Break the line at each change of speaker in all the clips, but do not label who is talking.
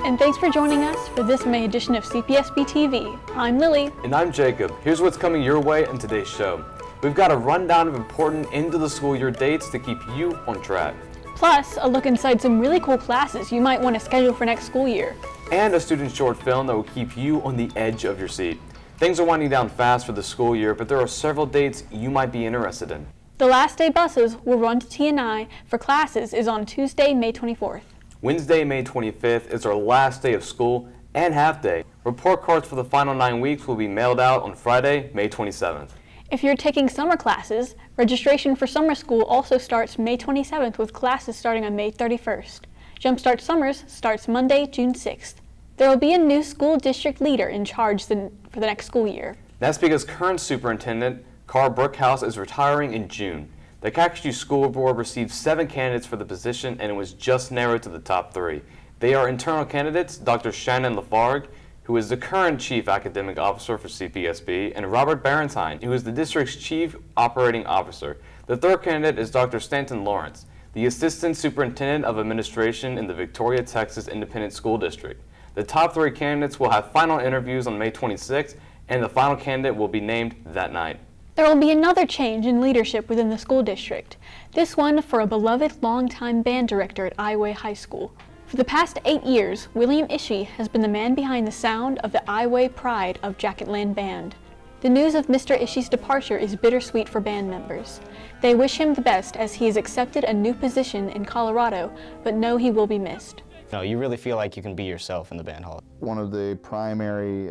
and thanks for joining us for this May edition of CPSB-TV. I'm Lily.
And I'm Jacob. Here's what's coming your way in today's show. We've got a rundown of important end of the school year dates to keep you on track.
Plus, a look inside some really cool classes you might want to schedule for next school year.
And a student short film that will keep you on the edge of your seat. Things are winding down fast for the school year, but there are several dates you might be interested in.
The last day buses will run to T&I for classes is on Tuesday, May 24th.
Wednesday, May 25th is our last day of school and half day. Report cards for the final 9 weeks will be mailed out on Friday, May 27th.
If you're taking summer classes, registration for summer school also starts May 27th with classes starting on May 31st. Jumpstart Summers starts Monday, June 6th. There will be a new school district leader in charge for the next school year.
That's because current superintendent Carl Brookhouse is retiring in June. The Calcasieu School Board received 7 candidates for the position and it was just narrowed to the top 3. They are internal candidates Dr. Shannon Lafargue, who is the current Chief Academic Officer for CPSB, and Robert Barentine, who is the district's Chief Operating Officer. The third candidate is Dr. Stanton Lawrence, the Assistant Superintendent of Administration in the Victoria, Texas Independent School District. The top 3 candidates will have final interviews on May 26th, and the final candidate will be named that night.
There will be another change in leadership within the school district, this one for a beloved longtime band director at Iowa High School. For the past 8 years, William Ishii has been the man behind the sound of the Iowa pride of Jacketland Band. The news of Mr. Ishii's departure is bittersweet for band members. They wish him the best as he has accepted a new position in Colorado, but know he will be missed.
No, you really feel like you can be yourself in the band hall.
One of the primary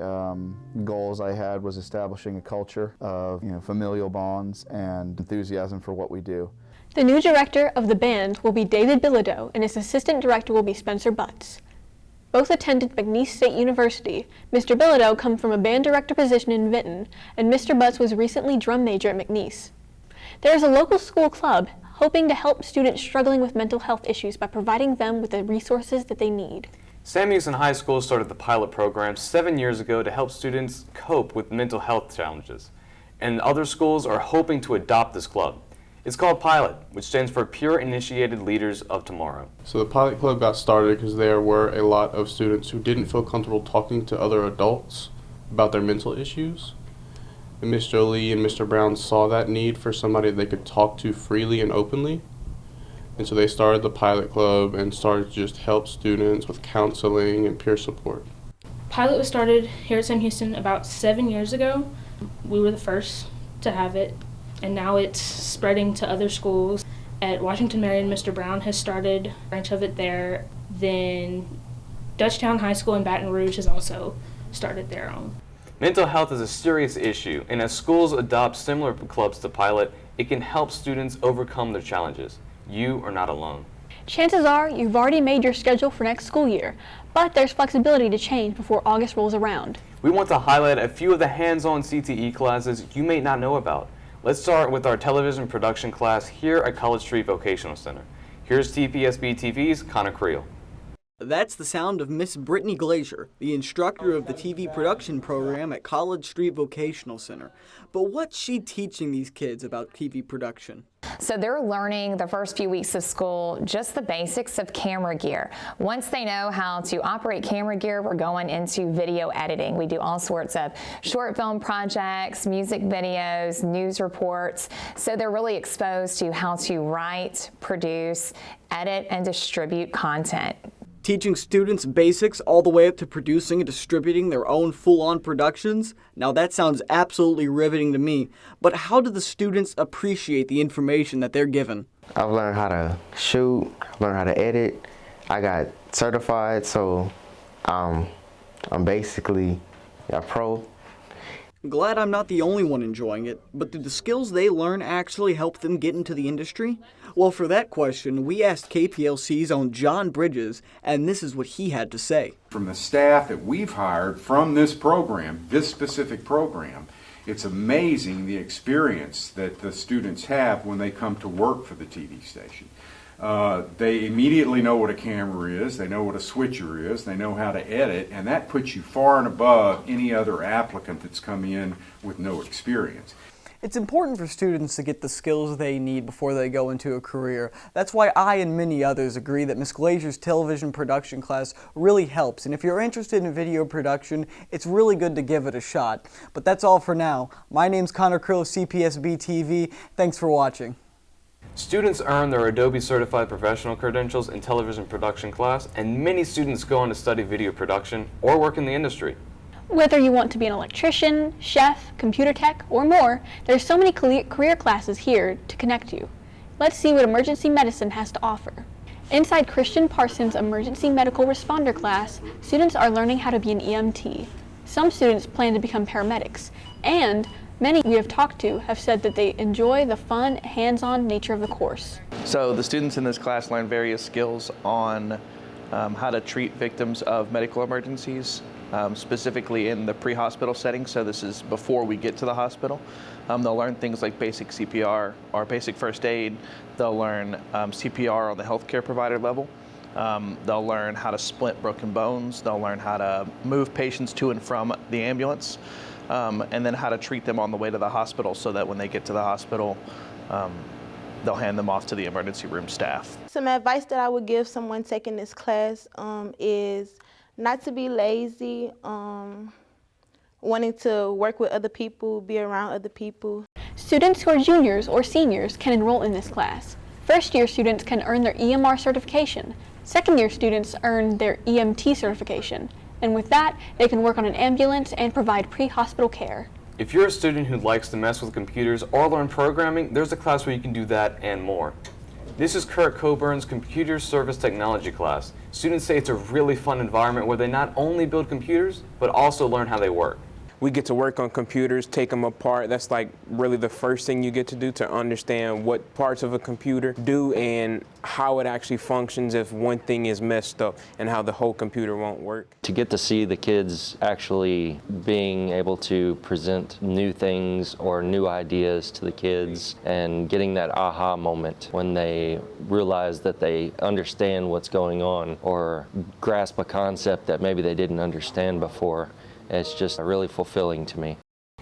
goals I had was establishing a culture of familial bonds and enthusiasm for what we do.
The new director of the band will be David Bilodeau, and his assistant director will be Spencer Butts. Both attended McNeese State University. Mr. Bilodeau comes from a band director position in Vinton, and Mr. Butts was recently drum major at McNeese. There is a local school club hoping to help students struggling with mental health issues by providing them with the resources that they need.
Sam Houston High School started the pilot program 7 years ago to help students cope with mental health challenges, and other schools are hoping to adopt this club. It's called PILOT, which stands for Pure Initiated Leaders of Tomorrow.
So the Pilot Club got started because there were a lot of students who didn't feel comfortable talking to other adults about their mental issues. And Ms. Jolie and Mr. Brown saw that need for somebody they could talk to freely and openly. And so they started the Pilot Club and started to just help students with counseling and peer support.
Pilot was started here at Sam Houston about 7 years ago. We were the first to have it. And now it's spreading to other schools. At Washington Marion, Mr. Brown has started a branch of it there. Then Dutchtown High School in Baton Rouge has also started their own.
Mental health is a serious issue, and as schools adopt similar clubs to Pilot, it can help students overcome their challenges. You are not alone.
Chances are you've already made your schedule for next school year, but there's flexibility to change before August rolls around.
We want to highlight a few of the hands-on CTE classes you may not know about. Let's start with our television production class here at College Street Vocational Center. Here's CPSB-TV's Connor Creel.
That's the sound of Miss Britney Glaser, the instructor of the TV production program at College Street Vocational Center. But what's she teaching these kids about TV production?
So they're learning the first few weeks of school just the basics of camera gear. Once they know how to operate camera gear, we're going into video editing. We do all sorts of short film projects, music videos, news reports. So they're really exposed to how to write, produce, edit, and distribute content.
Teaching students basics all the way up to producing and distributing their own full-on productions? Now that sounds absolutely riveting to me, but how do the students appreciate the information that they're given?
I've learned how to shoot, I've learned how to edit. I got certified, so I'm basically a pro.
Glad I'm not the only one enjoying it, but do the skills they learn actually help them get into the industry? Well, for that question, we asked KPLC's own John Bridges, and this is what he had to say.
From the staff that we've hired from this program, this specific program, it's amazing the experience that the students have when they come to work for the TV station. They immediately know what a camera is, they know what a switcher is, they know how to edit, and that puts you far and above any other applicant that's come in with no experience.
It's important for students to get the skills they need before they go into a career. That's why I and many others agree that Ms. Glaser's television production class really helps. And if you're interested in video production, it's really good to give it a shot. But that's all for now. My name's Connor Krill of CPSB-TV. Thanks for watching.
Students earn their Adobe Certified Professional credentials in television production class, and many students go on to study video production or work in the industry.
Whether you want to be an electrician, chef, computer tech, or more, there's so many career classes here to connect you. Let's see what emergency medicine has to offer. Inside Christian Parsons' emergency medical responder class, students are learning how to be an EMT. Some students plan to become paramedics, and many we have talked to have said that they enjoy the fun, hands-on nature of the course.
So the students in this class learn various skills on how to treat victims of medical emergencies, specifically in the pre-hospital setting, so this is before we get to the hospital. They'll learn things like basic CPR or basic first aid. They'll learn CPR on the healthcare provider level. They'll learn how to splint broken bones. They'll learn how to move patients to and from the ambulance, and then how to treat them on the way to the hospital so that when they get to the hospital, they'll hand them off to the emergency room staff.
Some advice that I would give someone taking this class is not to be lazy, wanting to work with other people, be around other people.
Students who are juniors or seniors can enroll in this class. First-year students can earn their EMR certification. Second-year students earn their EMT certification. And with that, they can work on an ambulance and provide pre-hospital care.
If you're a student who likes to mess with computers or learn programming, there's a class where you can do that and more. This is Kurt Coburn's Computer Service Technology class. Students say it's a really fun environment where they not only build computers, but also learn how they work.
We get to work on computers, take them apart. That's like really the first thing you get to do, to understand what parts of a computer do and how it actually functions if one thing is messed up and how the whole computer won't work.
To get to see the kids actually being able to present new things or new ideas to the kids and getting that aha moment when they realize that they understand what's going on or grasp a concept that maybe they didn't understand before. It's just really fulfilling to me.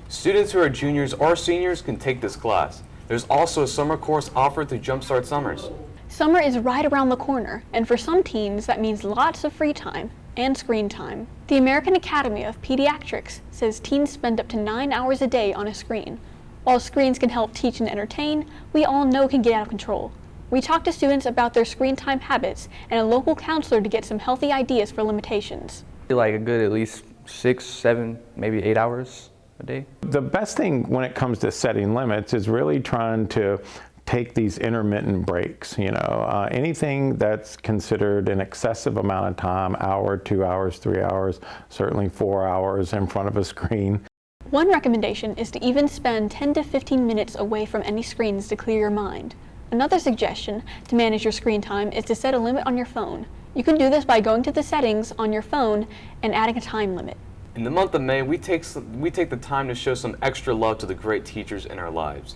Students who are juniors or seniors can take this class. There's also a summer course offered through Jumpstart Summers.
Summer is right around the corner, and for some teens that means lots of free time and screen time. The American Academy of Pediatrics says teens spend up to 9 hours a day on a screen. While screens can help teach and entertain, we all know can get out of control. We talked to students about their screen time habits and a local counselor to get some healthy ideas for limitations.
Like a good at least 6, 7, maybe 8 hours a day.
The best thing when it comes to setting limits is really trying to take these intermittent breaks. Anything that's considered an excessive amount of time, hour, 2 hours, 3 hours, certainly 4 hours in front of a screen.
One recommendation is to even spend 10 to 15 minutes away from any screens to clear your mind. Another suggestion to manage your screen time is to set a limit on your phone. You can do this by going to the settings on your phone and adding a time limit.
In the month of May, we take the time to show some extra love to the great teachers in our lives.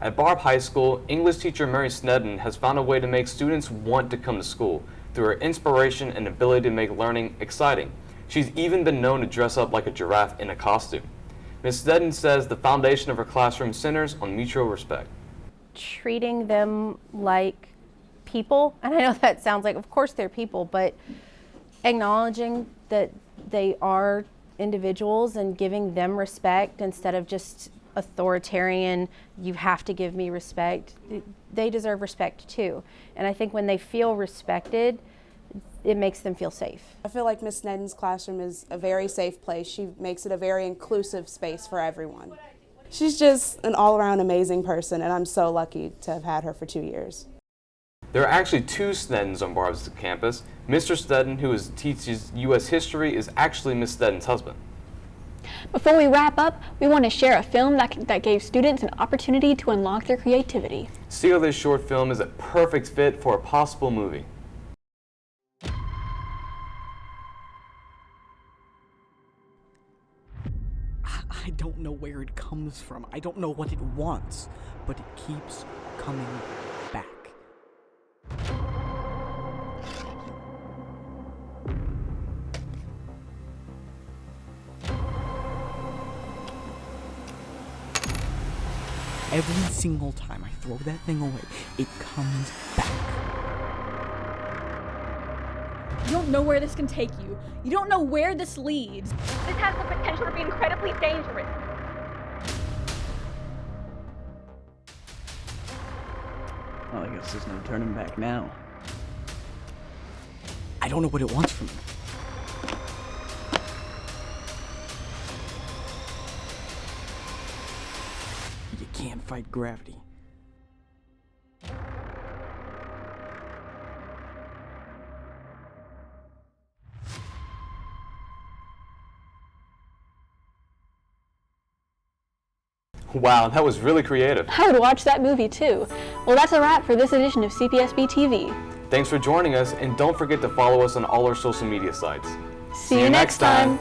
At Barbe High School, English teacher Mary Snedden has found a way to make students want to come to school through her inspiration and ability to make learning exciting. She's even been known to dress up like a giraffe in a costume. Ms. Snedden says the foundation of her classroom centers on mutual respect.
Treating them like people, and I know that sounds like, of course they're people, but acknowledging that they are individuals and giving them respect instead of just authoritarian, you have to give me respect. They deserve respect too. And I think when they feel respected, it makes them feel safe.
I feel like Ms. Snedden's classroom is a very safe place. She makes it a very inclusive space for everyone. She's just an all-around amazing person, and I'm so lucky to have had her for 2 years.
There are actually 2 Sneddens on Barbe's campus. Mr. Snedden, who teaches U.S. history, is actually Ms. Snedden's husband.
Before we wrap up, we want to share a film that gave students an opportunity to unlock their creativity.
Still, this short film is a perfect fit for a possible movie.
I don't know where it comes from. I don't know what it wants, but it keeps coming back. every single time I throw that thing away, it comes back.
You don't know where this can take you. You don't know where this leads. This has the potential to be incredibly dangerous.
Well, I guess there's no turning back now. I don't know what it wants from me. You can't fight gravity.
Wow, that was really creative.
I would watch that movie too. Well, that's a wrap for this edition of CPSB-TV.
Thanks for joining us, and don't forget to follow us on all our social media sites.
See you next time.